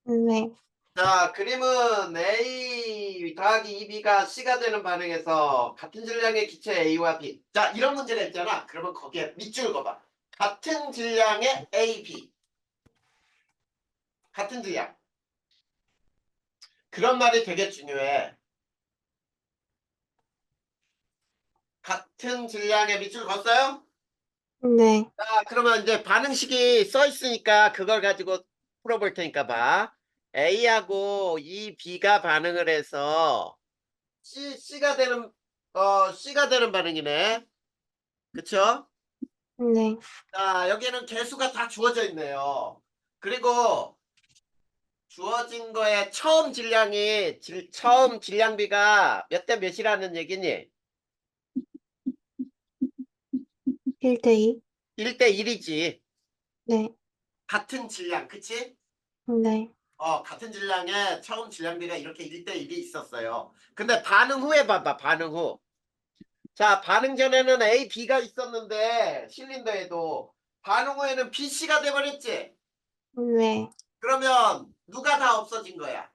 네. 자, 그림은 A 더하기 2B가 C가 되는 반응에서 같은 질량의 기체 A와 B. 자, 이런 문제가 있잖아. 그러면 거기에 밑줄 그어봐. 같은 질량의 A, B. 같은 질량. 그런 말이 되게 중요해. 같은 질량의 밑줄 그었어요? 네. 자, 그러면 이제 반응식이 써 있으니까 그걸 가지고 풀어볼 테니까 봐. A하고 이 B가 반응을 해서 C가 되는 반응이네. 그쵸? 네. 자, 여기에는 개수가 다 주어져 있네요. 그리고 주어진 거에 처음 질량비가 몇 대 몇이라는 얘기니? 1대2. 1대 1이지. 네. 같은 질량, 그치? 네. 같은 질량에 처음 질량비가 이렇게 1대 1이 있었어요. 근데 반응 후에 봐봐, 반응 후. 자, 반응 전에는 A, B가 있었는데, 실린더에도. 반응 후에는 B, C가 돼버렸지? 네. 그러면 누가 다 없어진 거야?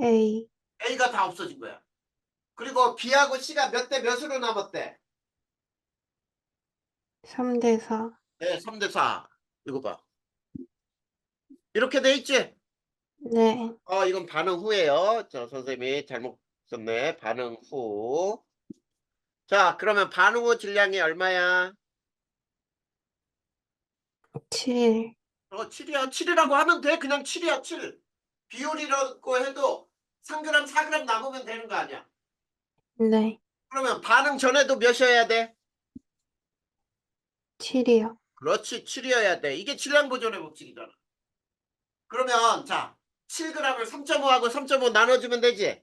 A. A가 다 없어진 거야. 그리고 B하고 C가 몇 대 몇으로 남았대? 3대4. 네, 3대 4. 이거 봐. 이렇게 돼 있지? 네. 이건 반응 후예요. 선생님이 잘못 썼네. 반응 후. 자, 그러면 반응 후 질량이 얼마야? 7. 7이야. 7이라고 하면 돼. 그냥 7이야, 7. 비율이라고 해도 3g, 4g 남으면 되는 거 아니야. 네. 그러면 반응 전에도 몇이어야 돼? 7이요. 그렇지, 7이어야 돼. 이게 질량 보존의 법칙이잖아. 그러면 자, 7g을 3.5하고 3.5 나눠주면 되지?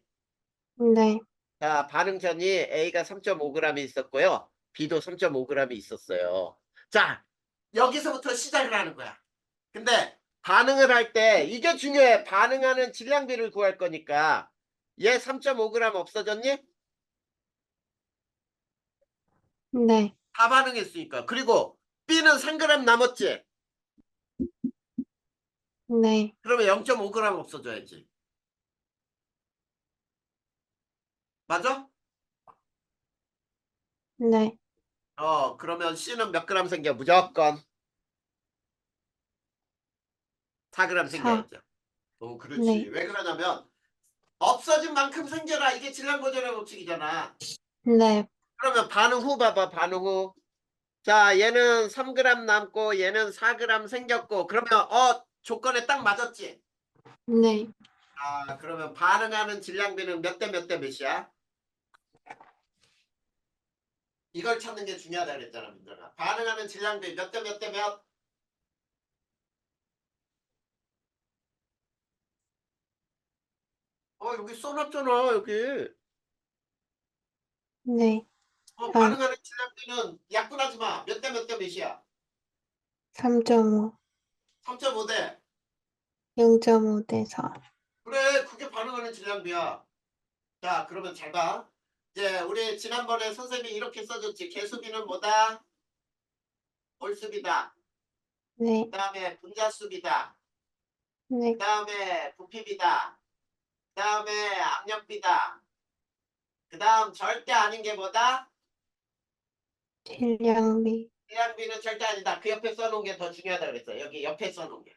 네. 자, 반응 전이 A가 3.5g이 있었고요. B도 3.5g이 있었어요. 자, 여기서부터 시작을 하는 거야. 근데 반응을 할 때 이게 중요해. 반응하는 질량비를 구할 거니까 얘 3.5g 없어졌니? 네. 다 반응했으니까. 그리고 B는 3g 남았지? 네. 그러면 0.5g 없어져야지. 맞아? 네. 그러면 C는 몇 g 생겨? 무조건 4g 4. 생겨야죠. 그렇지. 네. 왜 그러냐면 없어진 만큼 생겨라. 이게 질량 보존의 법칙이잖아. 네. 그러면 반응 후 봐봐. 반응 후. 자, 얘는 3g 남고 얘는 4g 생겼고 그러면 조건에 딱 맞았지? 네. 그러면 반응하는 질량비는 몇 대 몇 대 몇이야? 이걸 찾는 게 중요하다 그랬잖아, 민들아. 반응하는 질량비 몇 대 몇 대 몇? 여기 써놨잖아, 여기. 네. 3. 반응하는 질량비는 약분하지 마. 몇 대 몇 대 몇이야? 3.5. 3.5대. 0.5대4. 그래, 그게 반응하는 질량비야. 자, 그러면 잘 봐. 이제 우리 지난번에 선생님이 이렇게 써줬지. 개수비는 뭐다? 몰수비다. 네. 그 다음에 분자수비다. 그 네. 다음에 부피비다. 그 다음에 압력비다. 그 다음 절대 아닌 게 뭐다? 질량비. 질량비는 절대 아니다. 그 옆에 써놓은 게 더 중요하다 그랬어. 여기 옆에 써놓은 게.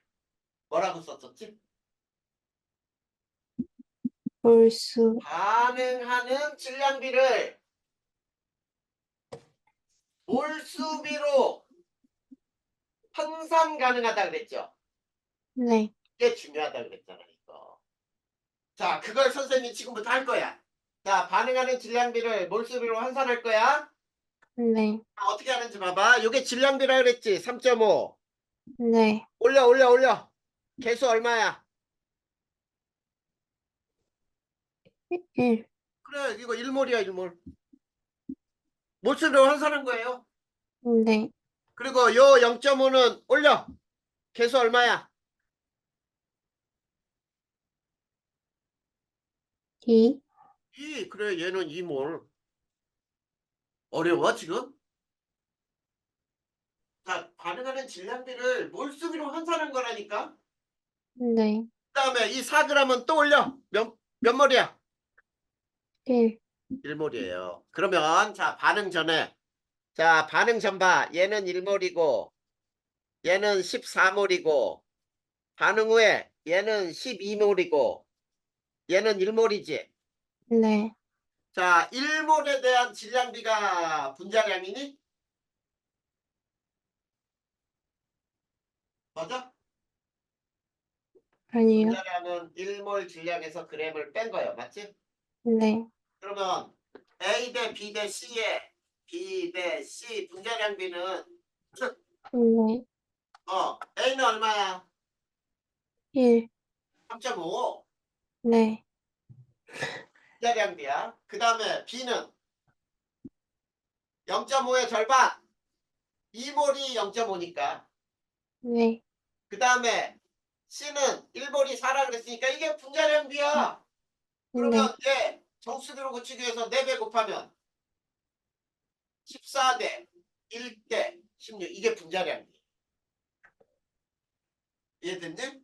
뭐라고 썼었지? 몰수. 반응하는 질량비를 몰수비로 환산 가능하다 그랬죠. 네. 이게 중요하다 그랬잖아, 이거. 자, 그걸 선생님이 지금부터 할 거야. 자, 반응하는 질량비를 몰수비로 환산할 거야. 네. 어떻게 하는지 봐봐. 이게 질량비라 그랬지. 3.5. 네. 올려, 올려, 올려. 개수 얼마야? 1. 그래, 이거 1몰이야, 1몰. 몰수비로 환산한 거예요. 네. 그리고 요 0.5는 올려. 개수 얼마야? 2. 그래, 얘는 2몰. 어려워, 지금? 자, 반응하는 질량비를 몰수비로 환산한 거라니까? 네. 그다음에 이 4g은 또 올려. 몇 몰이야? 1. 1몰이에요. 그러면 자, 반응 전에 자, 반응 전 봐. 얘는 1몰이고 얘는 14몰이고 반응 후에 얘는 12몰이고 얘는 1몰이지. 네. 자, 1몰에 대한 질량비가 분자량이니? 맞아? 아니요. 분자량은 1몰 질량에서 g을 뺀 거예요. 맞지? 네. 그러면 A 대 B 대 C의 B 대 C 분자량비는 네. A는 얼마야? 1. 3.5 네. 분자량비야. 그 다음에 B는 0.5의 절반 2몰이 0.5니까. 네. 그 다음에 C는 1몰이 4라 그랬으니까 이게 분자량비야. 네. 그러면 얘 정수비로 고치기 위해서 4배 곱하면 14대 1대 16 이게 분자량비. 이해됐니?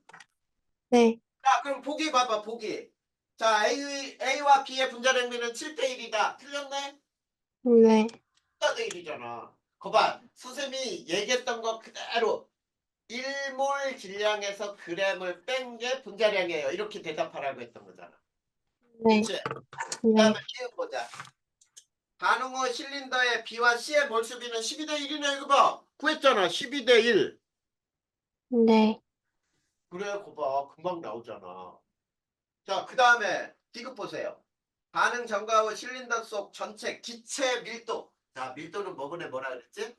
네. 자, 그럼 보기 봐봐, 보기. 자, A와 B의 분자량비는 7대 1이다. 틀렸네? 네. 4대 1이잖아. 거봐, 선생님이 얘기했던 거 그대로 1몰 질량에서 g을 뺀 게 분자량이에요. 이렇게 대답하라고 했던 거잖아. 네. 그치? 그 다음에 네. B는 보자. 반응 후 실린더의 B와 C의 몰수비는 12대 1이네. 이거 봐. 구했잖아. 12대 1. 네. 그래, 거봐. 금방 나오잖아. 자, 그 다음에 디귿 보세요. 반응 전과 후 실린더 속 전체 기체 밀도. 자, 밀도는 뭐분에 뭐라 그랬지?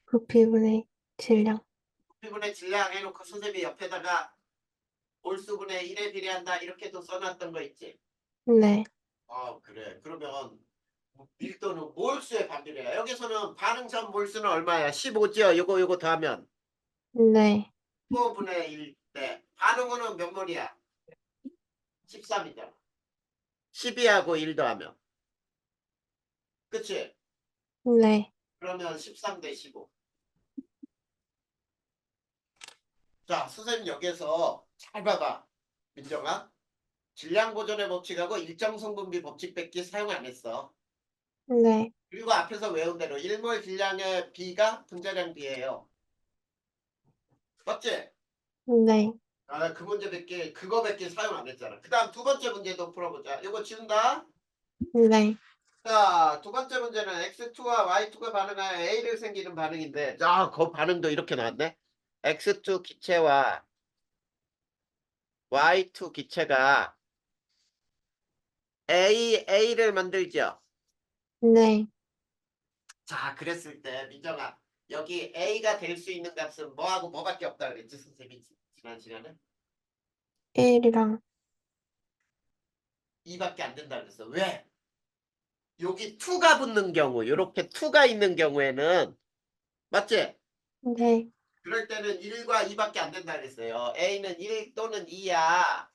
부피분의 질량. 부피분의 질량 해놓고 선생님이 옆에다가 몰수분의 1에 비례한다 이렇게도 써놨던 거 있지? 네. 그래. 그러면 밀도는 몰수에 반비례야. 여기서는 반응 전 몰수는 얼마야? 15죠? 요거 더하면 네. 15분의 1 대 반응 후는 몇 몰이야? 13이잖아. 12하고 1 더하면. 그치? 네. 그러면 13 대 15. 자, 선생님 여기에서 잘 봐봐. 민정아. 질량 보존의 법칙하고 일정 성분비 법칙 뺏기 사용 안 했어. 네. 그리고 앞에서 외운 대로 1몰 질량의 B가 분자량 B예요. 맞지? 네. 그 문제밖에 그거밖에 사용 안 했잖아. 그 다음 두 번째 문제도 풀어보자. 이거 지운다. 네. 자, 두 번째 문제는 X2와 Y2가 반응하여 A를 생기는 반응인데, 자, 그 반응도 이렇게 나왔네. X2 기체와 Y2 기체가 A를 만들죠. 네. 자, 그랬을 때 민정아, 여기 A가 될 수 있는 값은 뭐하고 뭐밖에 없다 그랬지, 선생님이 지난 시간에? 1이랑 2밖에 안 된다 그랬어. 왜? 여기 2가 붙는 경우, 요렇게 2가 있는 경우에는 맞지? 네. 그럴 때는 1과 2밖에 안 된다 그랬어요. A는 1 또는 2야.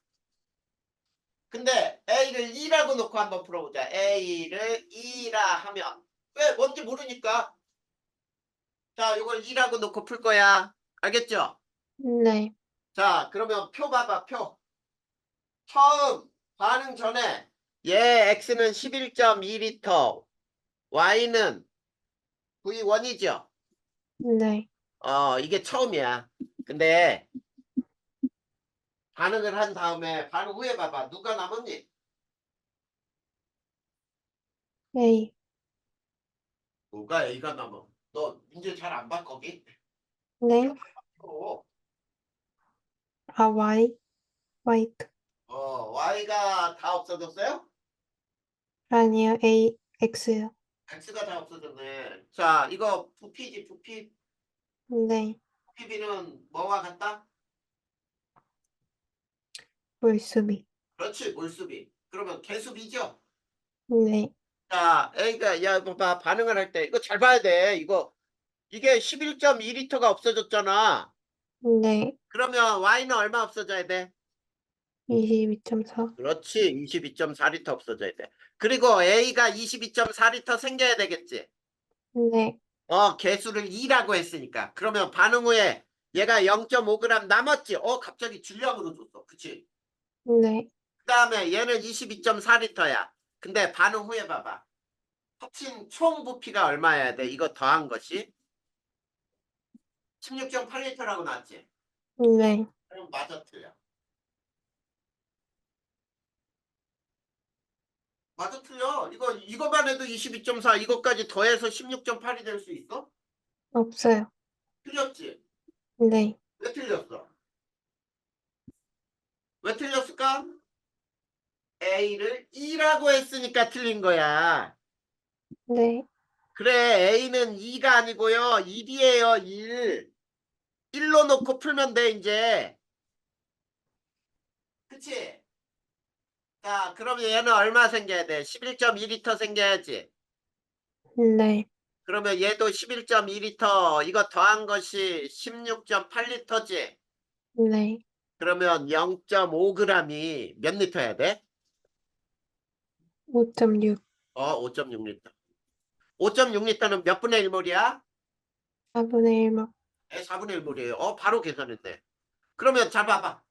근데 A를 2라고 놓고 한번 풀어보자. A를 2라 하면 왜 뭔지 모르니까 자, 이걸 2라고 놓고 풀 거야. 알겠죠? 네. 자, 그러면 표 봐봐, 표. 처음 반응 전에 얘 X는 11.2리터, Y는 V1이죠. 네. 이게 처음이야. 근데 반응을 한 다음에 반응 후에 봐봐. 누가 남았니? A. 뭐가 A가 남아? 너 문제 잘 안 봐, 거기? 네. 어, Y. 화이트. Y가 다 없어졌어요? 아니요. A. X요. X가 다 없어졌네. 자, 이거 부피지, 부피. 네. 부피비는 뭐와 같다? 물수비. 그렇지, 몰수비. 그러면 개수비죠? 네. 자, A가, 야, 이거 봐, 반응을 할 때, 이거 잘 봐야 돼. 이게 11.2리터가 없어졌잖아. 네. 그러면 Y는 얼마 없어져야 돼? 22.4. 그렇지, 22.4리터 없어져야 돼. 그리고 A가 22.4리터 생겨야 되겠지? 네. 개수를 2라고 했으니까. 그러면 반응 후에 얘가 0.5g 남았지. 갑자기 질량으로 줬어. 그치? 네. 그 다음에 얘는 22.4L야. 근데 반응 후에 봐봐. 합친 총 부피가 얼마여야 돼? 이거 더한 것이 16.8L라고 나왔지? 네. 그럼 맞아 틀려. 맞아 틀려. 이거만 해도 22.4 이것까지 더해서 16.8이 될 수 있어? 없어요. 틀렸지? 네. 왜 틀렸어? 왜 틀렸을까? A를 2라고 했으니까 틀린 거야. 네. 그래, A는 2가 아니고요. 1이에요, 1. 1로 놓고 풀면 돼, 이제. 그치? 자, 그럼 얘는 얼마 생겨야 돼? 11.2L 생겨야지. 네. 그러면 얘도 11.2L, 이거 더한 것이 16.8L지. 네. 그러면 0.5g이 몇 리터야 돼? 5.6. 5.6리터. 5.6리터는 몇 분의 1몰이야? 4분의 1모. 4분의 1몰이에요. 바로 계산했네. 그러면 잡아봐.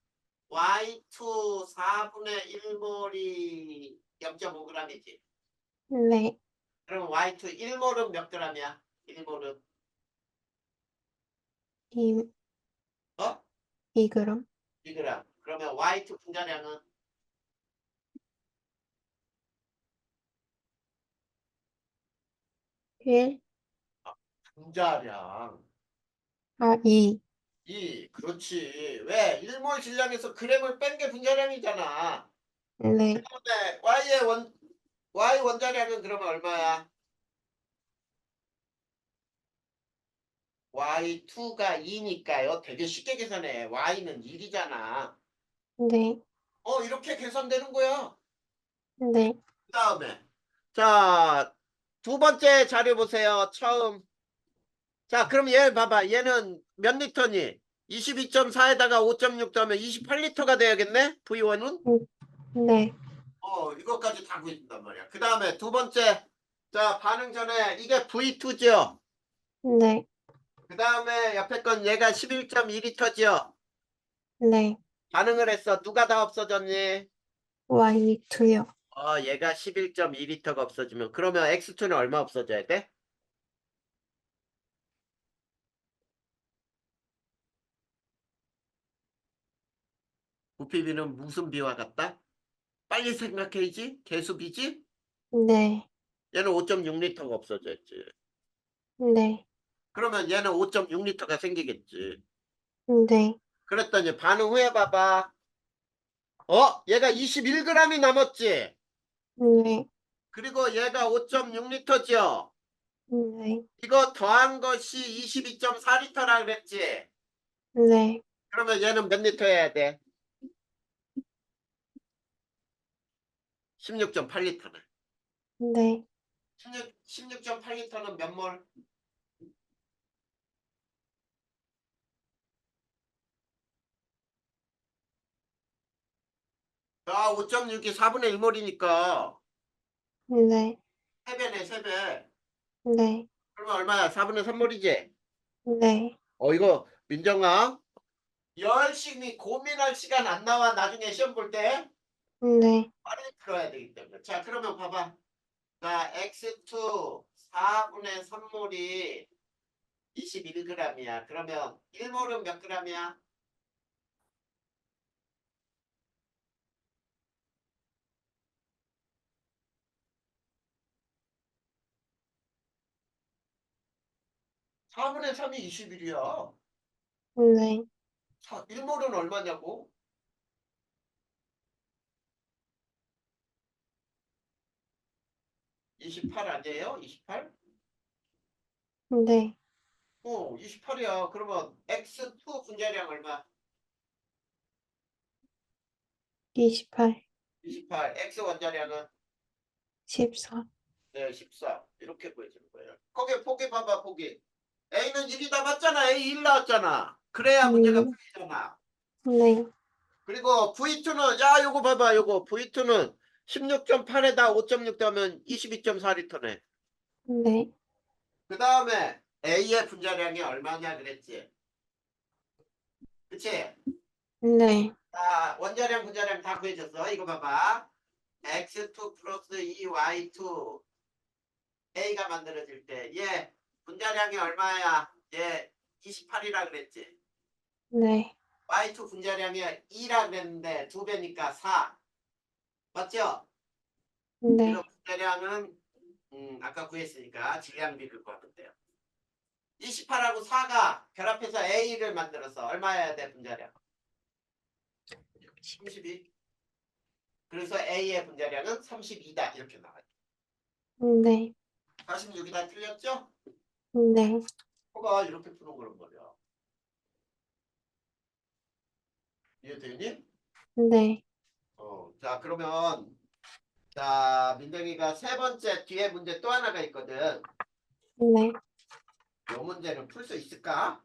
Y2 4분의 1몰이 0.5g이지. 네. 그럼 Y2 1몰은 몇 g이야? 1몰은 2, 어? 2g. 2g. 그러면 Y2 분자량은 1. 분자량 2. 2. 그렇지. 왜? 1몰 질량에서 g을 뺀 게 분자량이잖아. 네. 그다음에 Y 원자량은 그러면 얼마야? Y2가 2니까요. 되게 쉽게 계산해. Y는 1이잖아. 네. 이렇게 계산되는 거야. 네. 그 다음에 자, 두 번째 자료 보세요. 처음. 자, 그럼 얘 봐봐. 얘는 몇 리터니? 22.4에다가 5.6 더하면 28리터가 돼야겠네? V1은? 네. 이것까지 다 구해준단 말이야. 그 다음에 두 번째. 자, 반응 전에 이게 V2죠? 네. 그 다음에 옆에 건 얘가 11.2리터죠? 네. 반응을 했어. 누가 다 없어졌니? Y2요. 얘가 11.2리터가 없어지면 그러면 X2는 얼마 없어져야 돼? 부피비는 무슨 비와 같다? 빨리 생각해야지. 개수비지? 네. 얘는 5.6리터가 없어졌지. 네. 그러면 얘는 5.6리터가 생기겠지. 네. 그랬더니 반응 후에 봐봐. 얘가 21g이 남았지. 네. 그리고 얘가 5.6리터죠. 네. 이거 더한 것이 22.4리터라 그랬지. 네. 그러면 얘는 몇 리터 해야 돼? 16.8리터네. 네. 16.8리터는 몇 몰? 5.6이 4분의 1몰이니까 네. 3배네, 3배. 네. 그러면 얼마야? 4분의 3몰이지? 네. 이거 민정아 열심히 고민할 시간 안 나와. 나중에 시험 볼 때 네. 빨리 풀어야 되기 때문에. 자, 그러면 봐봐. 자, X2 4분의 3몰이 21g이야. 그러면 1몰은 몇 g이야? 4분의 3이 21이야. 네. 1몰은 얼마냐고? 28 아니에요? 28? 네. 28이야. 그러면 X2 분자량 얼마? 28. 28. X 원자량은 14. 네, 14. 이렇게 구해주는 거예요. 거기 포기 봐봐, 포기. A는 1이 남았잖아. A 1 나왔잖아. 그래야 문제가 풀리잖아. 네. 그리고 V2는 요거 봐봐. 요거 V2는 16.8에다 5.6 더하면 22.4리터네. 네. 그 다음에 A의 분자량이 얼마냐 그랬지. 그치? 네. 자, 원자량, 분자량 다 구해졌어. 이거 봐봐. x2 플러스 2y2 a가 만들어질 때 얘 분자량이 얼마야? 얘 28이라 그랬지. 네. y2 분자량이 2라 그랬는데 2배니까 4. 맞죠? 그럼 네. 분자량은 아까 구했으니까 질량비를 구하면 돼요. 28하고 4가 결합해서 a를 만들어서 얼마여야 돼 분자량? 32. 그래서 a의 분자량은 32다 이렇게 나와요. 네. 46이다 틀렸죠? 네. 뭐가 이렇게 푸는 거란 말이야. 이해되니? 네. 자 그러면 자 민정이가 세 번째 뒤에 문제 또 하나가 있거든. 네. 이 문제는 풀 수 있을까?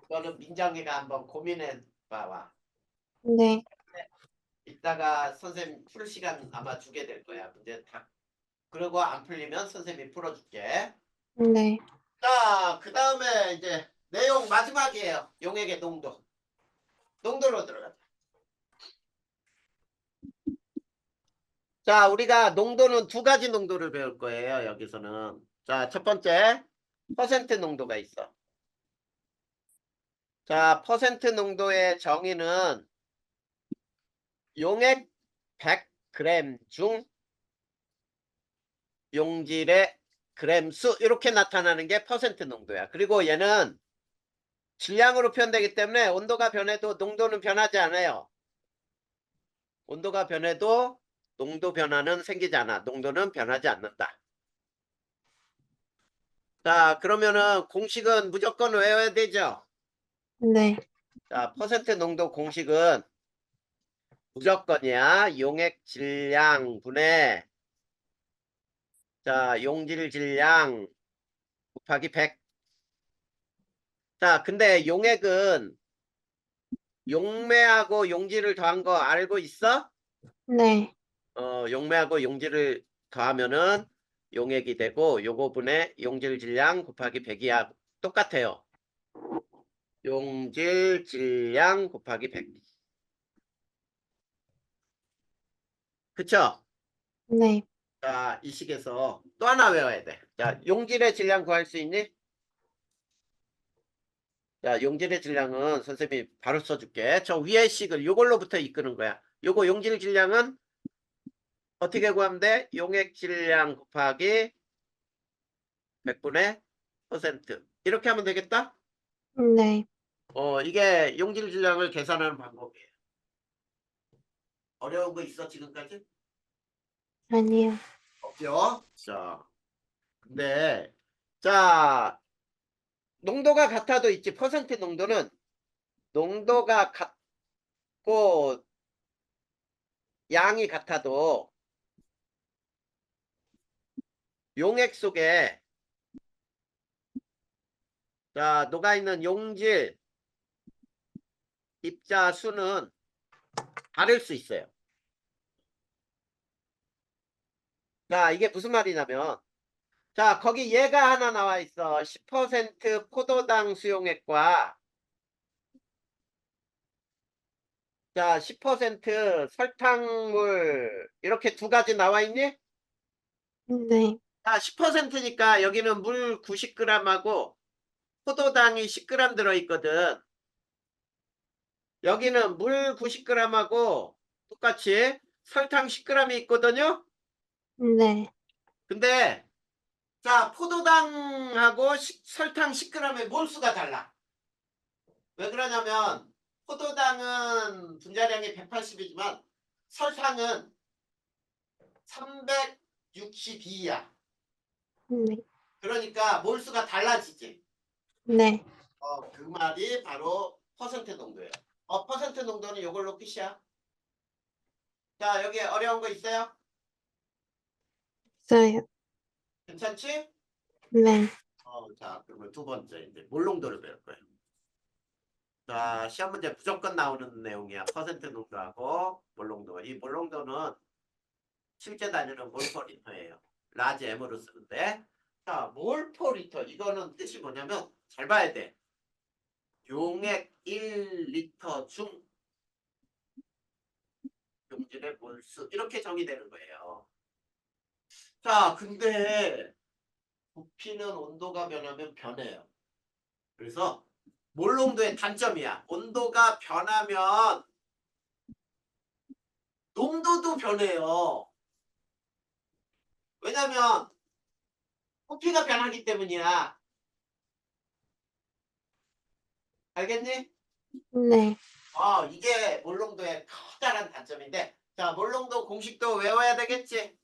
너는 민정이가 한번 고민해 봐봐. 네. 이따가 선생님 풀 시간 아마 주게 될 거야. 문제 다. 그리고 안 풀리면 선생님이 풀어줄게. 네. 자, 그 다음에 이제 내용 마지막이에요. 용액의 농도. 농도로 들어가자. 자, 우리가 농도는 두 가지 농도를 배울 거예요. 여기서는. 자, 첫 번째 퍼센트 농도가 있어. 자, 퍼센트 농도의 정의는 용액 100g 중 용질의 그램 수 이렇게 나타나는 게 퍼센트 농도야. 그리고 얘는 질량으로 표현되기 때문에 온도가 변해도 농도는 변하지 않아요. 온도가 변해도 농도 변화는 생기지 않아. 농도는 변하지 않는다. 자, 그러면은 공식은 무조건 외워야 되죠. 네. 자, 퍼센트 농도 공식은 무조건이야. 용액 질량 분의 자, 용질 질량 곱하기 100. 자, 근데 용액은 용매하고 용질을 더한 거 알고 있어? 네. 용매하고 용질을 더하면은 용액이 되고 요거 분의 용질 질량 곱하기 100이야. 똑같아요. 용질 질량 곱하기 100. 그쵸? 네. 자, 이 식에서 또 하나 외워야 돼. 자, 용질의 질량 구할 수 있니? 자, 용질의 질량은 선생님이 바로 써줄게. 저 위의 식을 요걸로부터 이끄는 거야. 요거 용질 질량은 어떻게 구하면 돼? 용액 질량 곱하기 100분의 퍼센트. 이렇게 하면 되겠다? 네. 이게 용질 질량을 계산하는 방법이에요. 어려운 거 있어, 지금까지? 아니요. 없죠? 자, 근데, 자, 농도가 같아도 있지. 퍼센트 농도는 농도가 같고 양이 같아도 용액 속에 자, 녹아있는 용질 입자 수는 다를 수 있어요. 자, 이게 무슨 말이냐면 자, 거기 얘가 하나 나와 있어. 10% 포도당 수용액과 자, 10% 설탕물 이렇게 두 가지 나와 있니? 네. 자, 10%니까 여기는 물 90g하고 포도당이 10g 들어있거든. 여기는 물 90g하고 똑같이 설탕 10g이 있거든요. 네. 근데 자, 포도당하고 설탕 10g의 몰수가 달라. 왜 그러냐면 포도당은 분자량이 180이지만 설탕은 362야. 네. 그러니까 몰수가 달라지지. 네. 그 말이 바로 퍼센트 농도예요. 퍼센트 농도는 이걸로 끝이야. 자, 여기 어려운 거 있어요? 있어요. 괜찮지? 네. 자, 그러면 두 번째 이제 몰농도를 배울 거예요. 자, 시험 문제 무조건 나오는 내용이야. 퍼센트 농도하고 몰농도. 이 몰농도는 실제 단위는 몰퍼리터예요. 라지 M으로 쓰는데. 자, 몰퍼리터. 이거는 뜻이 뭐냐면 잘 봐야 돼. 용액 1리터 중 용질의 몰수 이렇게 정의되는 거예요. 자, 근데 부피는 온도가 변하면 변해요. 그래서 몰농도의 단점이야. 온도가 변하면 농도도 변해요. 왜냐면 부피가 변하기 때문이야. 알겠니? 네. 이게 몰농도의 커다란 단점인데, 자, 몰농도 공식도 외워야 되겠지?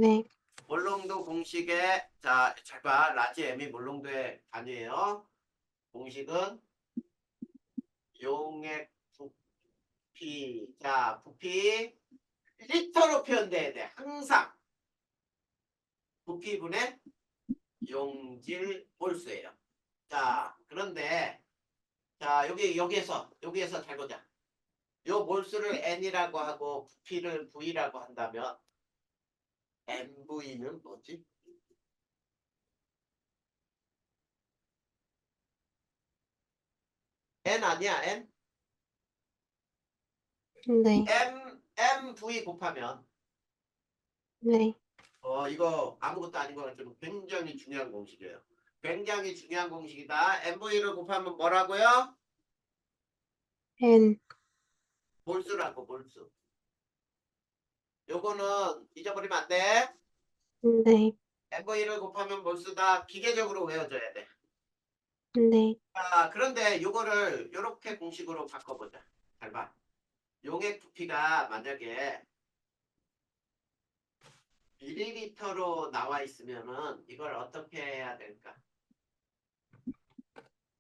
네. 몰농도 공식에, 자, 잘 봐. 라지 M이 몰농도의 단위예요. 공식은 용액 부피. 자, 부피 리터로 표현돼야 돼. 항상 부피분의 용질 몰수예요. 자, 그런데 자, 여기에서 잘 보자. 요 몰수를 N이라고 하고 부피를 V라고 한다면 MV는 뭐지? N 아니야, N? 네. MV 곱하면 네. 이거 아무것도 아닌 것 같지만 굉장히 중요한 공식이에요. 굉장히 중요한 공식이다. MV를 곱하면 뭐라고요? N. 몰수라고, 몰수. 요거는 잊어버리면 안 돼. 네. MV를 곱하면 몰수다. 기계적으로 외워줘야 돼. 네. 자, 그런데 요거를 요렇게 공식으로 바꿔보자. 잘 봐. 용액 부피가 만약에 밀리리터로 나와 있으면은 이걸 어떻게 해야 될까?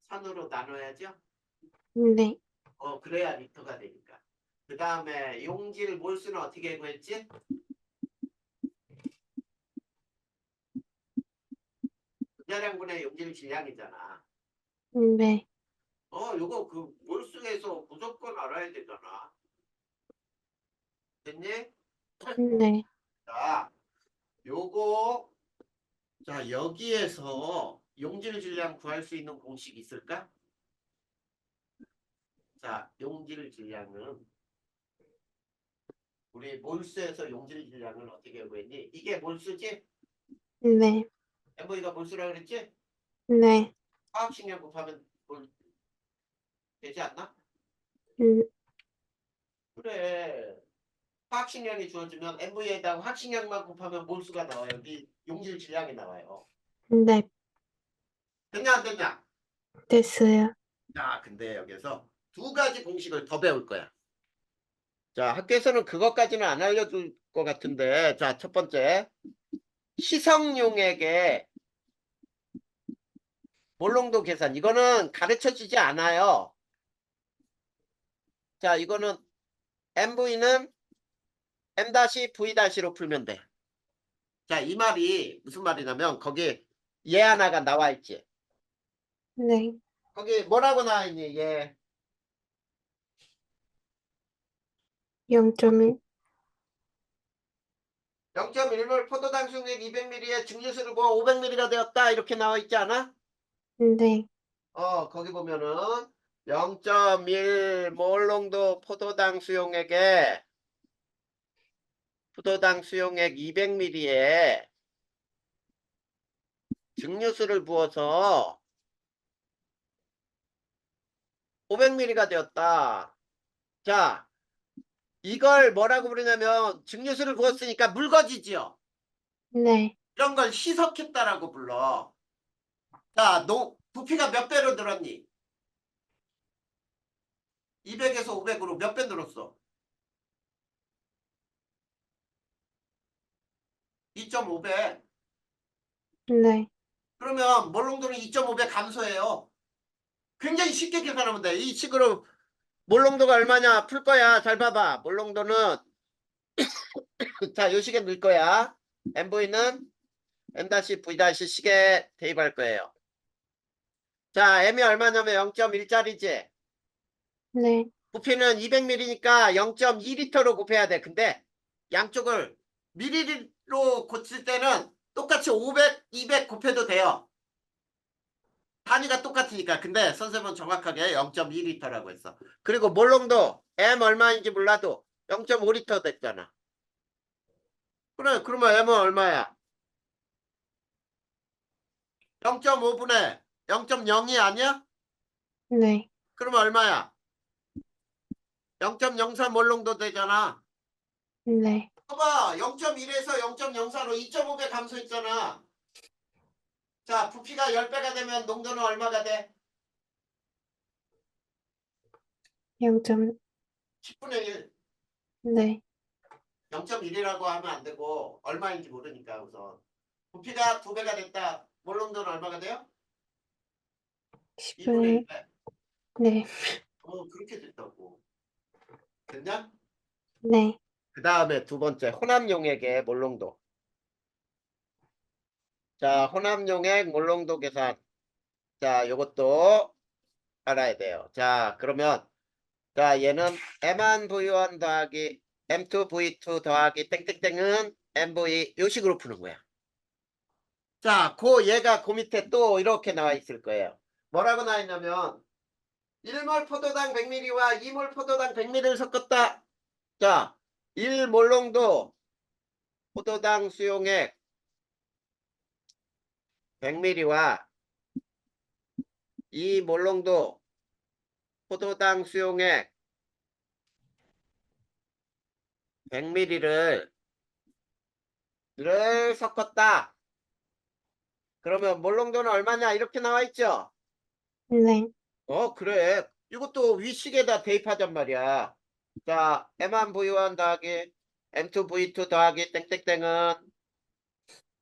선으로 나눠야죠. 네. 그래야 리터가 되니까. 그 다음에 용질 몰수는 어떻게 구했지? 분자량분의 용질 질량이잖아. 네. 요거 그 몰수에서 무조건 알아야 되잖아. 됐니? 네. 자, 요거 자, 여기에서 용질 질량 구할 수 있는 공식이 있을까? 자, 용질 질량은 우리 몰수에서 용질 질량을 어떻게 구했니? 이게 몰수지? 네. MV가 몰수라 그랬지? 네. 화학식량 곱하면 되지 않나? 음, 그래. 화학식량이 주어지면 MV에다가 화학식량만 곱하면 몰수가 나와요. 여기 용질 질량이 나와요. 네. 됐냐 안 됐냐? 됐어요. 자, 근데 여기서 두 가지 공식을 더 배울 거야. 자, 학교에서는 그것까지는 안 알려줄 것 같은데, 자, 첫 번째. 시성용액의 몰농도 계산. 이거는 가르쳐 주지 않아요. 자, 이거는 MV는 M-V-로 풀면 돼. 자, 이 말이 무슨 말이냐면, 거기 얘 하나가 나와 있지. 네. 거기 뭐라고 나와 있니, 얘? 0.1. 0.1몰 포도당 수액 200ml에 증류수를 부어 500ml가 되었다. 이렇게 나와 있지 않아? 네. 거기 보면은 0.1몰 농도 포도당 수용액에 포도당 수용액 200ml에 증류수를 부어서 500ml가 되었다. 자, 이걸 뭐라고 부르냐면 증류수를 부었으니까 묽어지지요. 네. 이런 걸 희석했다라고 불러. 자, 부피가 몇 배로 늘었니? 200에서 500으로 몇 배 늘었어? 2.5배. 네. 그러면 몰농도는 2.5배 감소해요. 굉장히 쉽게 계산하면 돼. 이 식으로 몰농도가 얼마냐 풀 거야. 잘 봐봐. 몰농도는 자, 요 식에 넣을 거야. MV는 M-V- 식에 대입할 거예요. 자, M이 얼마냐면 0.1짜리지. 네. 부피는 200ml니까 0.2리터로 곱해야 돼. 근데 양쪽을 ml로 고칠 때는 똑같이 500, 200 곱해도 돼요. 단위가 똑같으니까. 근데 선생님은 정확하게 0.2리터라고 했어. 그리고 몰롱도 M 얼마인지 몰라도 0.5리터 됐잖아. 그래, 그러면 M은 얼마야? 0.5분의 0.02 아니야? 네. 그러면 얼마야? 0.04 몰롱도 되잖아. 네. 봐봐, 0.1에서 0.04로 2.5배 감소했잖아. 자, 부피가 10배가 되면 농도는 얼마가 돼? 0점, 10분의 1. 네. 0.1이라고 하면 안 되고 얼마인지 모르니까 우선. 부피가 2배가 됐다. 몰롱도는 얼마가 돼요? 2분의 10분의, 1배. 네. 그렇게 됐다고. 됐냐? 네. 그 다음에 두 번째, 혼합용액의 몰롱도. 자, 혼합용액 몰롱도 계산. 자, 요것도 알아야 돼요. 자, 그러면, 자, 얘는 M1V1 더하기 M2V2 더하기 땡땡땡은 MV 요 식으로 푸는 거야. 자, 얘가 그 밑에 또 이렇게 나와 있을 거예요. 뭐라고 나와 있냐면, 1몰 포도당 100ml와 2몰 포도당 100ml를 섞었다. 자, 1몰롱도 포도당 수용액 100ml와 2몰롱도 포도당 수용액 100ml를 섞었다. 그러면 몰롱도는 얼마냐? 이렇게 나와 있죠? 네. 그래. 이것도 위식에다 대입하잔 말이야. 자, M1V1 더하기 M2V2 더하기 땡땡땡은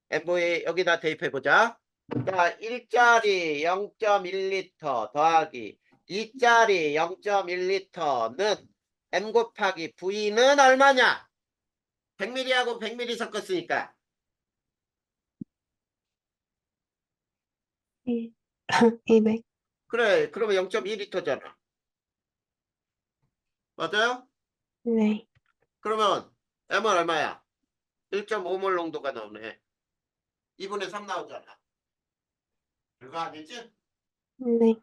MV 여기다 대입해보자. 자, 1짜리 0.1리터 더하기 2짜리 0.1리터는 M 곱하기 V는 얼마냐? 100ml하고 100ml 섞었으니까. 이, 200. 그래, 그러면 0.2리터잖아. 맞아요? 네. 그러면 M은 얼마야? 1.5몰 농도가 나오네. 2분의 3 나오잖아. 그거 아니지? 네.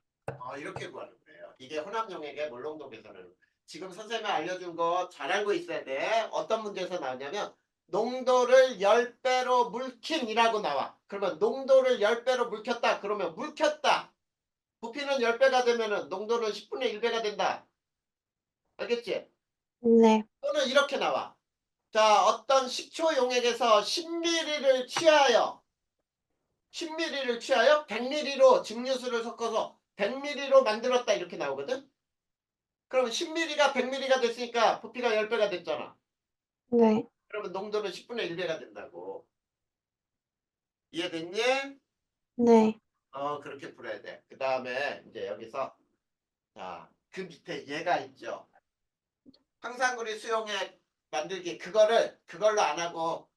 이렇게 구하는 거예요. 이게 혼합용액의 몰농도 계산을. 지금 선생님이 알려준 거 잘 알고 있어야 돼. 어떤 문제에서 나오냐면 농도를 10배로 물킨이라고 나와. 그러면 농도를 10배로 물켰다. 그러면 물켰다. 부피는 10배가 되면은 농도는 10분의 1배가 된다. 알겠지? 네. 또는 이렇게 나와. 자, 어떤 식초 용액에서 10ml를 취하여 10ml를 취하여 100ml로 증류수를 섞어서 100ml로 만들었다 이렇게 나오거든. 그럼 10ml가 100ml가 됐으니까 부피가 10배가 됐잖아. 네. 그러면 농도는 10분의 1배가 된다고. 이해됐니? 네. 그렇게 풀어야 돼. 그 다음에 이제 여기서 자, 그 밑에 얘가 있죠. 황산구리 수용액 만들기 그걸로 안 하고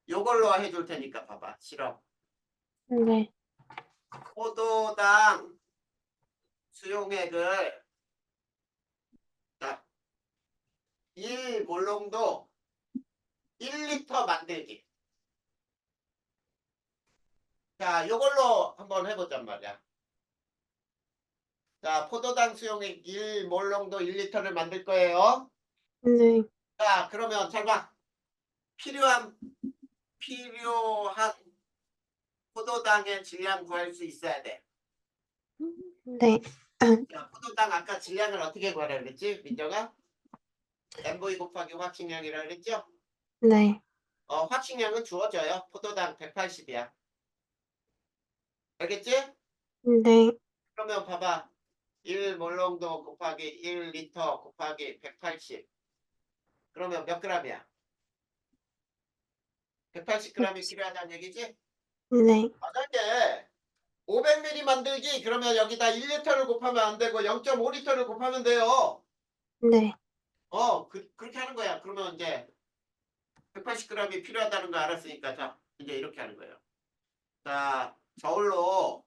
요걸로 해줄 테니까 봐봐. 실험. 네. 포도당 수용액을 자, 1몰롱도 1리터 만들기. 자, 요걸로 한번 해보잔 말이야. 자, 포도당 수용액 1몰롱도 1리터를 만들 거예요. 네. 자, 그러면 잘 봐. 필요한 포도당의 질량 구할 수 있어야 돼. 네. 자, 포도당 아까 질량을 어떻게 구하라 그랬지? 민정아? MV 곱하기 화칭량이라 그랬죠? 네. 화칭량은 주어져요. 포도당 180이야. 알겠지? 네. 그러면 봐봐. 1몰롱도 곱하기 1리터 곱하기 180. 그러면 몇 g이야? 180g이 필요하다는 얘기지? 네. 만약에 500ml 만들기 그러면 여기다 1리터를 곱하면 안 되고 0.5리터를 곱하면 돼요. 네. 그렇게 하는 거야. 그러면 이제 180g이 필요하다는 거 알았으니까 자 이제 이렇게 하는 거예요. 자, 저울로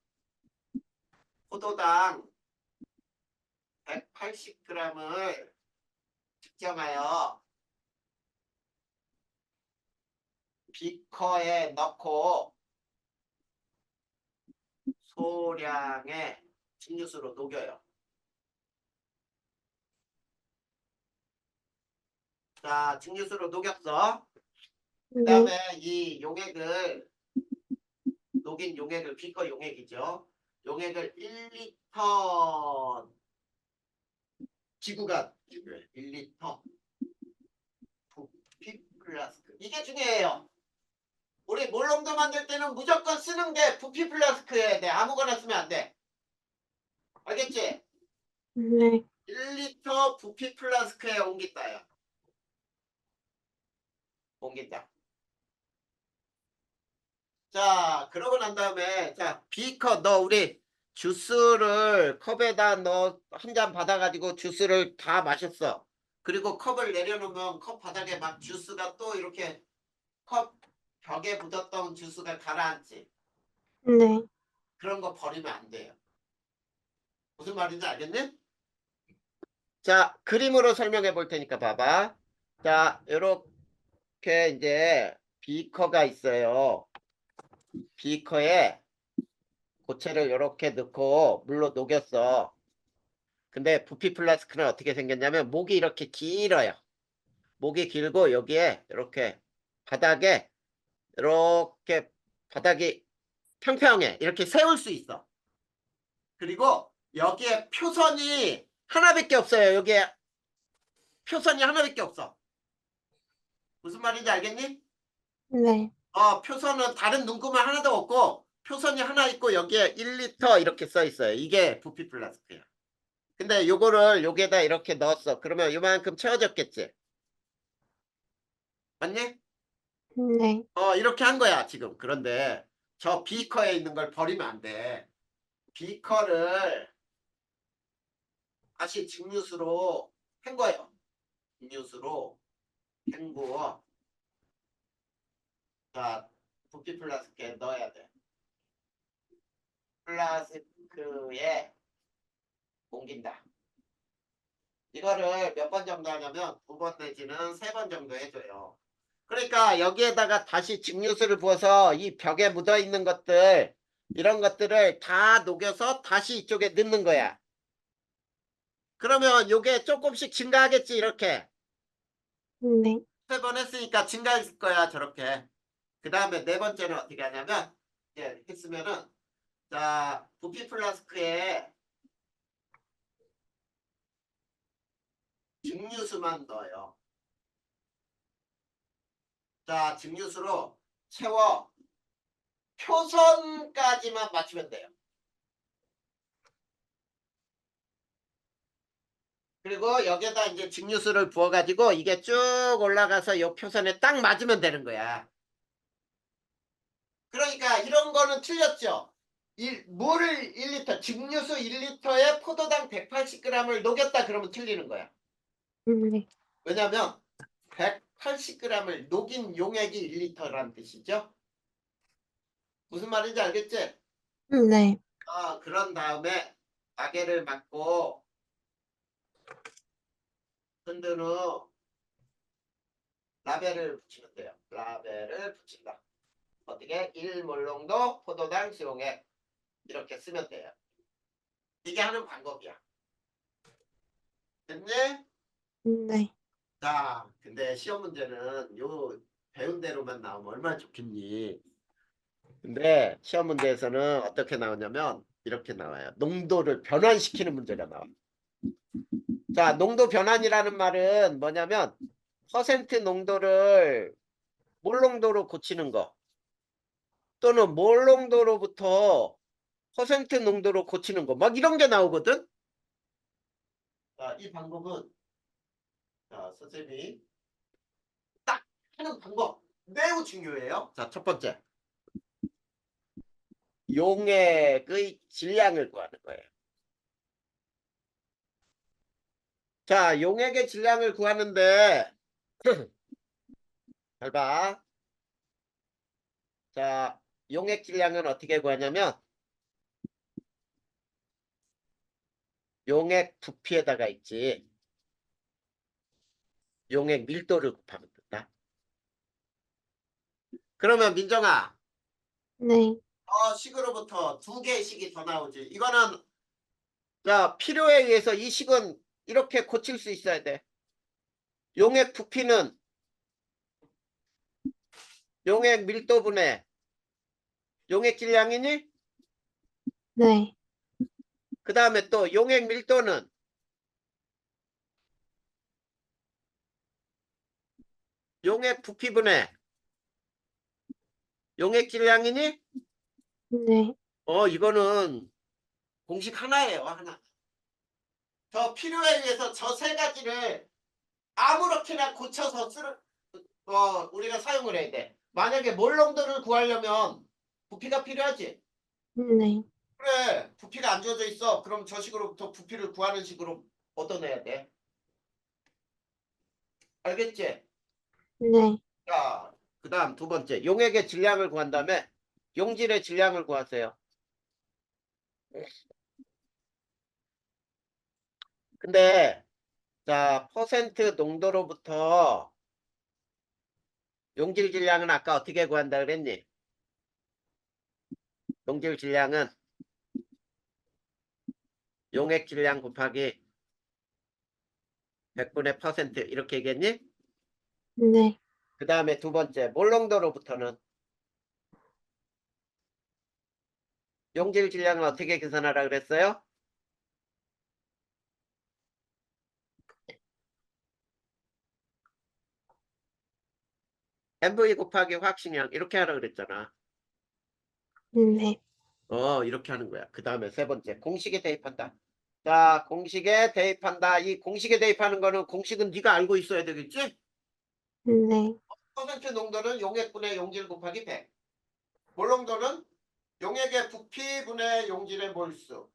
포도당 180g을 측정하여 비커에 넣고 소량의 증류수로 녹여요. 자, 증류수로 녹였어. 그 네. 다음에 이 용액을, 녹인 용액을, 비커 용액이죠. 용액을 1리터 지구가 필요해. 1리터 부피 플라스크. 이게 중요해요. 우리 몰롱도 만들 때는 무조건 쓰는 게 부피 플라스크여야 돼. 아무거나 쓰면 안 돼. 알겠지? 네. 1리터 부피 플라스크에 옮긴다요. 옮긴다. 자, 그러고 난 다음에, 자, 비커, 너 우리 주스를 컵에다 너 한 잔 받아가지고 주스를 다 마셨어. 그리고 컵을 내려놓으면 컵 바닥에 막 주스가 또 이렇게 컵 벽에 묻었던 주스가 가라앉지. 네. 그런 거 버리면 안 돼요. 무슨 말인지 알겠니? 자, 그림으로 설명해 볼 테니까 봐봐. 자, 요렇게 이제 비커가 있어요. 비커에 고체를 요렇게 넣고 물로 녹였어. 근데 부피 플라스크는 어떻게 생겼냐면 목이 이렇게 길어요. 목이 길고 여기에 이렇게 바닥에 이렇게 바닥이 평평해. 이렇게 세울 수 있어. 그리고 여기에 표선이 하나밖에 없어요. 여기에 표선이 하나밖에 없어. 무슨 말인지 알겠니? 네. 표선은 다른 눈금은 하나도 없고 표선이 하나 있고 여기에 1리터 이렇게 써 있어요. 이게 부피 플라스크야. 근데 요거를 여기에다 이렇게 넣었어. 그러면 요만큼 채워졌겠지. 맞니? 네. 이렇게 한 거야, 지금. 그런데 저 비커에 있는 걸 버리면 안 돼. 비커를 다시 증류수로 헹궈요. 증류수로 헹구어. 자, 부피 플라스크에 넣어야 돼. 플라스크에 옮긴다. 이거를 몇 번 정도 하냐면 2번 내지는 3번 정도 해줘요. 그러니까 여기에다가 다시 증류수를 부어서 이 벽에 묻어 있는 것들, 이런 것들을 다 녹여서 다시 이쪽에 넣는 거야. 그러면 요게 조금씩 증가하겠지, 이렇게. 네. 3번 했으니까 증가했을 거야, 저렇게. 그 다음에 네 번째는 어떻게 하냐면, 이제 했으면은, 자, 부피 플라스크에 증류수만 넣어요. 자, 증류수로 채워 표선까지만 맞추면 돼요. 그리고 여기에다 이제 증류수를 부어가지고 이게 쭉 올라가서 요 표선에 딱 맞으면 되는 거야. 그러니까 이런 거는 틀렸죠. 물을 1리터, 증류수 1리터에 포도당 180g을 녹였다 그러면 틀리는 거야. 네. 왜냐면 180g을 녹인 용액이 1리터라는 뜻이죠. 무슨 말인지 알겠지? 네. 그런 다음에 가게를 막고 흔든 후 라벨을 붙이면 돼요. 라벨을 붙인다. 어떻게? 1몰롱도 포도당 수용액 이렇게 쓰면 돼요. 이게 하는 방법이야. 됐니? 네. 자, 근데 시험 문제는 요 배운 대로만 나오면 얼마나 좋겠니? 근데 시험 문제에서는 어떻게 나오냐면 이렇게 나와요. 농도를 변환시키는 문제가 나와. 자, 농도 변환이라는 말은 뭐냐면 퍼센트 농도를 몰농도로 고치는 거 또는 몰농도로부터 퍼센트 농도로 고치는 거 막 이런 게 나오거든. 자, 이 방법은 자, 선생님이 딱 하는 방법 매우 중요해요. 자, 첫 번째. 용액의 질량을 구하는 거예요. 자, 용액의 질량을 구하는데 잘 봐. 자, 용액 질량은 어떻게 구하냐면 용액 부피에다가 있지. 용액 밀도를 곱하면 된다. 그러면 민정아, 네. 식으로부터 두 개의 식이 더 나오지. 이거는 자 필요에 의해서 이 식은 이렇게 고칠 수 있어야 돼. 용액 부피는 용액 밀도분의 용액 질량이니? 네. 그 다음에 또 용액 밀도는 용액 부피분의 용액 질량이니? 네. 이거는 공식 하나예요, 하나. 저 필요에 의해서 저 세 가지를 아무렇게나 고쳐서 우리가 사용을 해야 돼. 만약에 몰롱도를 구하려면 부피가 필요하지. 네. 그래, 부피가 안 주어져 있어. 그럼 저 식으로부터 부피를 구하는 식으로 얻어내야 돼. 알겠지? 네. 자, 그 다음 두 번째. 용액의 질량을 구한 다음에 용질의 질량을 구하세요. 근데, 자, 퍼센트 농도로부터 용질 질량은 아까 어떻게 구한다 그랬니? 용질 질량은 용액 질량 곱하기 100분의 퍼센트 이렇게 얘기했니? 네. 그 다음에 두 번째. 몰농도로부터는 용질 질량을 어떻게 계산하라 그랬어요? MV 곱하기 화학식량 이렇게 하라 그랬잖아. 네. 이렇게 하는 거야. 그 다음에 세 번째. 공식에 대입한다. 자, 공식에 대입한다. 이 공식에 대입하는 거는 공식은 네가 알고 있어야 되겠지? 네. 퍼센트 농도는 용액분의 용질 곱하기 100. 몰농도는 용액의 부피분의 용질의 몰수.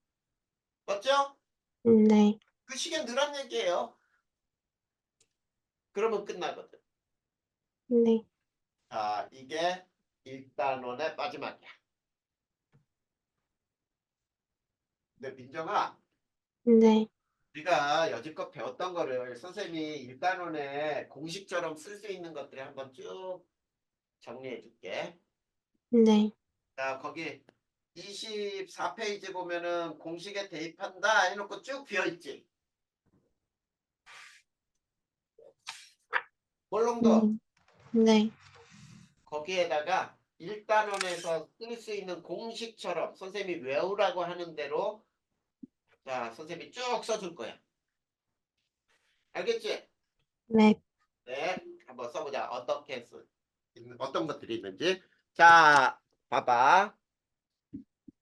맞죠? 네. 그 식에 늘한 얘기예요. 그러면 끝나거든. 네. 자, 이게 1단원의 마지막이야. 근데 민정아, 네. 우리가 여지껏 배웠던 거를 선생님이 1단원에 공식처럼 쓸 수 있는 것들을 한번 쭉 정리해 줄게. 네. 자, 거기 24페이지 보면은 공식에 대입한다 해놓고 쭉 비어있지. 몰롱도 네. 네. 거기에다가 1단원에서 쓸 수 있는 공식처럼 선생님이 외우라고 하는 대로 자, 선생님이 쭉 써줄 거야. 알겠지? 네. 네, 한번 써보자. 어떤 것들이 있는지. 자, 봐봐.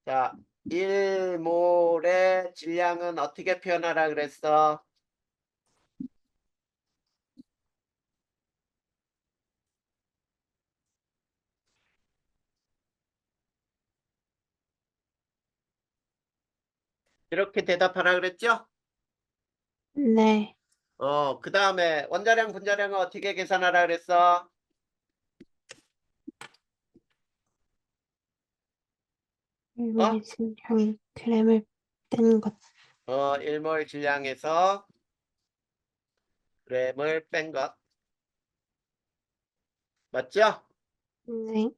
자, 1몰의 질량은 어떻게 표현하라 그랬어? 이렇게 대답하라 그랬죠? 네. 그 다음에 원자량, 분자량은 어떻게 계산하라 그랬어? 1몰의 어? 질량이 g을 뺀 것. 1몰 질량에서 g을 뺀 것. 맞죠? 네.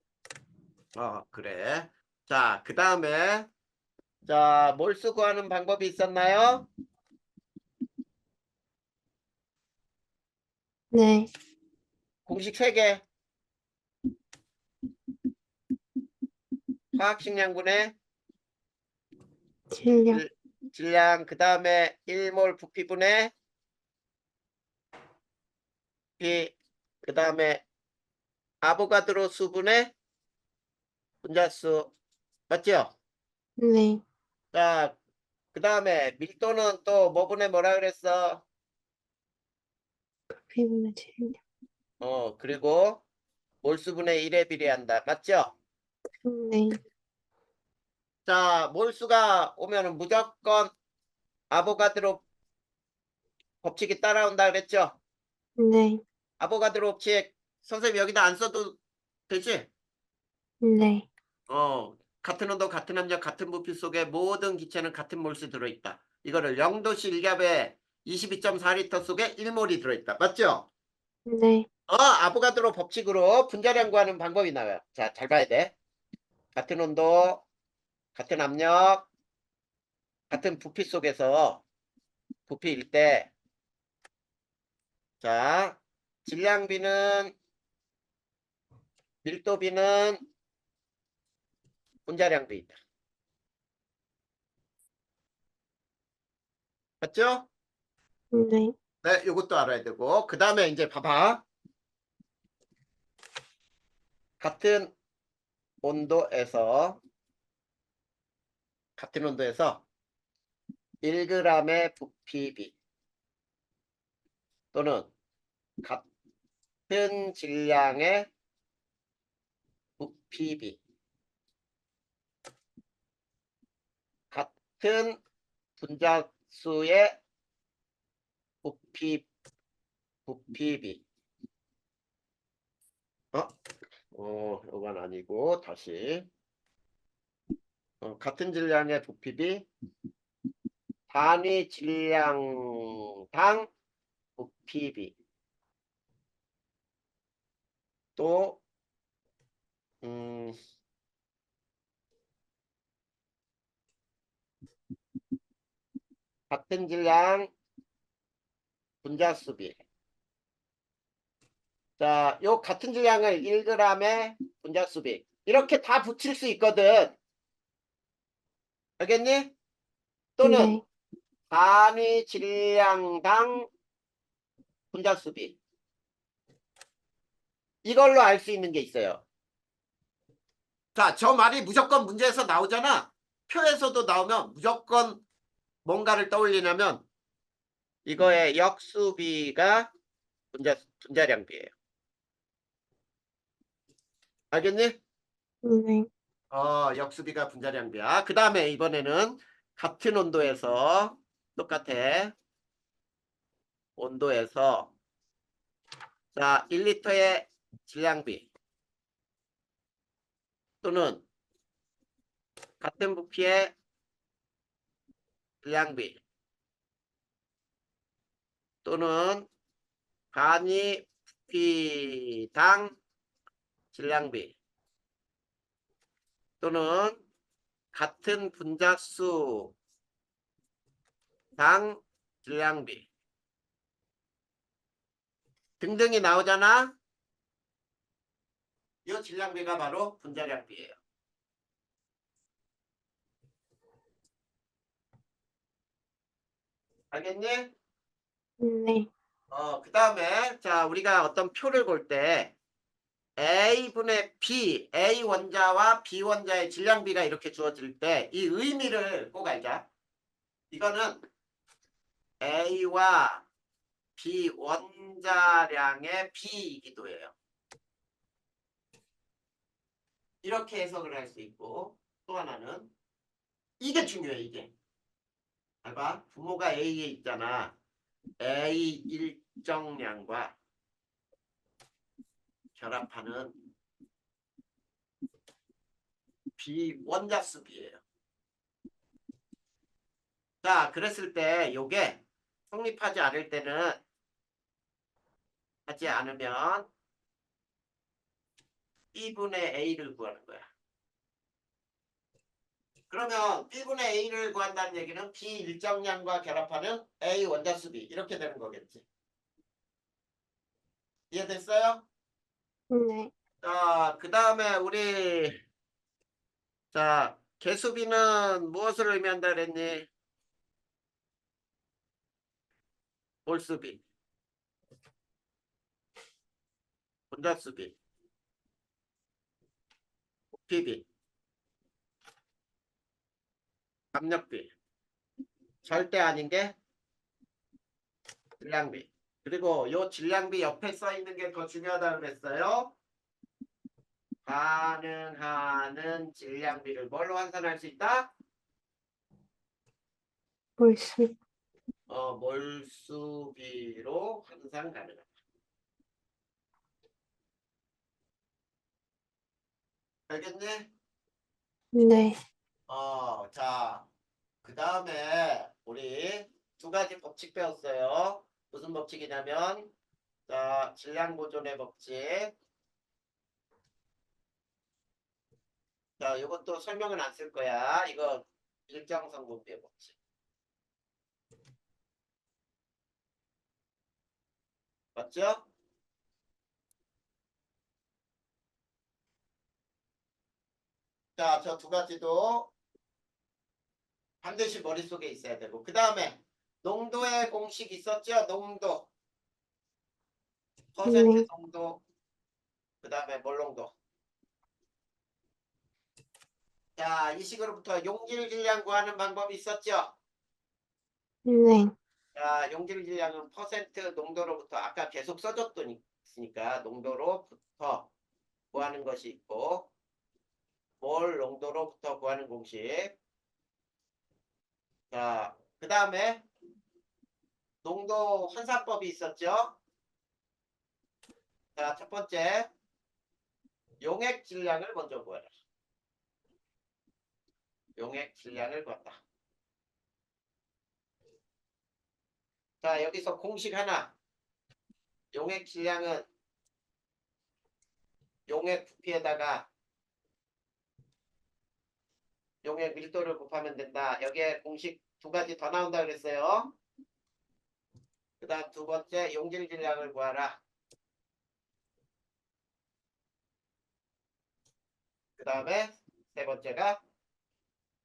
그래. 자, 그 다음에 자, 몰수 구하는 방법이 있었나요? 네. 공식 3개. 화학식량분의 질량. 질량, 그 다음에 1몰 부피분의 피, 그 다음에 아보가드로 수분의 분자수. 맞죠? 네. 자, 그 다음에 밀도는 또 뭐분의 뭐라 그랬어? 부피분의 질량. 그리고 몰수분의 1에 비례한다. 맞죠? 네. 자, 몰수가 오면은 무조건 아보가드로 법칙이 따라온다 그랬죠? 네. 아보가드로 법칙 선생님 여기다 안 써도 되지? 네. 같은 온도, 같은 압력, 같은 부피 속에 모든 기체는 같은 몰수 들어있다. 이거를 0도씨 1갑에 22.4리터 속에 1몰이 들어있다. 맞죠? 네. 아보가드로 법칙으로 분자량 구하는 방법이 나와요. 자, 잘 봐야 돼. 같은 온도, 같은 압력, 같은 부피 속에서 부피일 때, 자, 질량비는, 밀도비는 분자량비이다. 맞죠? 네. 네, 이것도 알아야 되고. 그 다음에 이제 봐봐. 같은 온도에서, 같은 온도에서 1g의 부피비 또는 같은 질량의 부피비, 같은 분자수의 부피비. 이건 아니고, 다시. 같은 질량의 부피비, 단위 질량당 부피비. 또, 음, 같은 질량 분자수비. 자, 요 같은 질량을 1g의 분자수비. 이렇게 다 붙일 수 있거든. 알겠니? 또는 네. 단위 질량당 분자수비. 이걸로 알 수 있는 게 있어요. 자, 저 말이 무조건 문제에서 나오잖아. 표에서도 나오면 무조건 뭔가를 떠올리냐면 이거의 역수비가 분자량비예요. 알겠니? 네. 역수비가 분자량비야. 그 다음에 이번에는 같은 온도에서 똑같아. 온도에서 자 1리터의 질량비 또는 같은 부피의 질량비 또는 단위 부피당 질량비 또는 같은 분자수 당 질량비 등등이 나오잖아. 이 질량비가 바로 분자량비예요. 알겠니? 네. 그 다음에 자 우리가 어떤 표를 볼 때 A분의 B, A 원자와 B 원자의 질량비가 이렇게 주어질 때 이 의미를 꼭 알자. 이거는 A와 B 원자량의 B이기도 해요. 이렇게 해석을 할 수 있고 또 하나는 이게 중요해 이게. 봐봐 부모가 A에 있잖아. A 일정량과 결합하는 B 원자수비예요. 자 그랬을 때 요게 성립하지 않을 때는 하지 않으면 B분의 A를 구하는 거야. 그러면 B분의 A를 구한다는 얘기는 B 일정량과 결합하는 A 원자수비 이렇게 되는 거겠지. 이해됐어요? 네. 자, 그 다음에 우리 자 개수비는 무엇을 의미한다 그랬니? 몰수비, 분자수비, 부피비, 압력비. 절대 아닌 게 질량비. 그리고 요 질량비 옆에 써 있는 게 더 중요하다고 그랬어요. 가능하는 질량비를 뭘로 환산할 수 있다? 몰수. 몰수비로 환산 가능하다. 알겠니? 네. 자, 그 다음에 우리 두 가지 법칙 배웠어요. 무슨 법칙이냐면, 자, 질량 보존의 법칙. 자, 이것도 설명은 안 쓸 거야. 이거 일정성 분배 법칙. 맞죠? 자, 저 두 가지도 반드시 머릿속에 있어야 되고. 그 다음에 농도의 공식 있었죠? 농도. 퍼센트 네. 농도. 그 다음에 몰농도. 자, 이 식으로부터 용질 질량 구하는 방법이 있었죠? 네. 자, 용질 질량은 퍼센트 농도로부터 아까 계속 써줬으니까 농도로부터 구하는 것이 있고 몰 농도로부터 구하는 공식. 자, 그 다음에 농도 환산법이 있었죠? 자, 첫 번째 용액 질량을 먼저 구해라. 용액 질량을 구한다. 자, 여기서 공식 하나. 용액 질량은 용액 부피에다가 용액 밀도를 곱하면 된다. 여기에 공식 두 가지 더 나온다 그랬어요. 그 다음 두 번째 용질 질량을 구하라. 그 다음에 세 번째가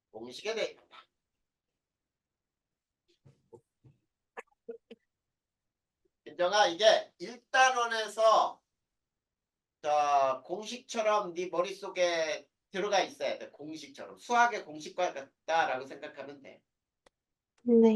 공식에 대입한다. 인정아, 이게 1단원에서 공식처럼 네 머릿속에 들어가 있어야 돼. 공식처럼. 수학의 공식과 같다라고 생각하면 돼. 네.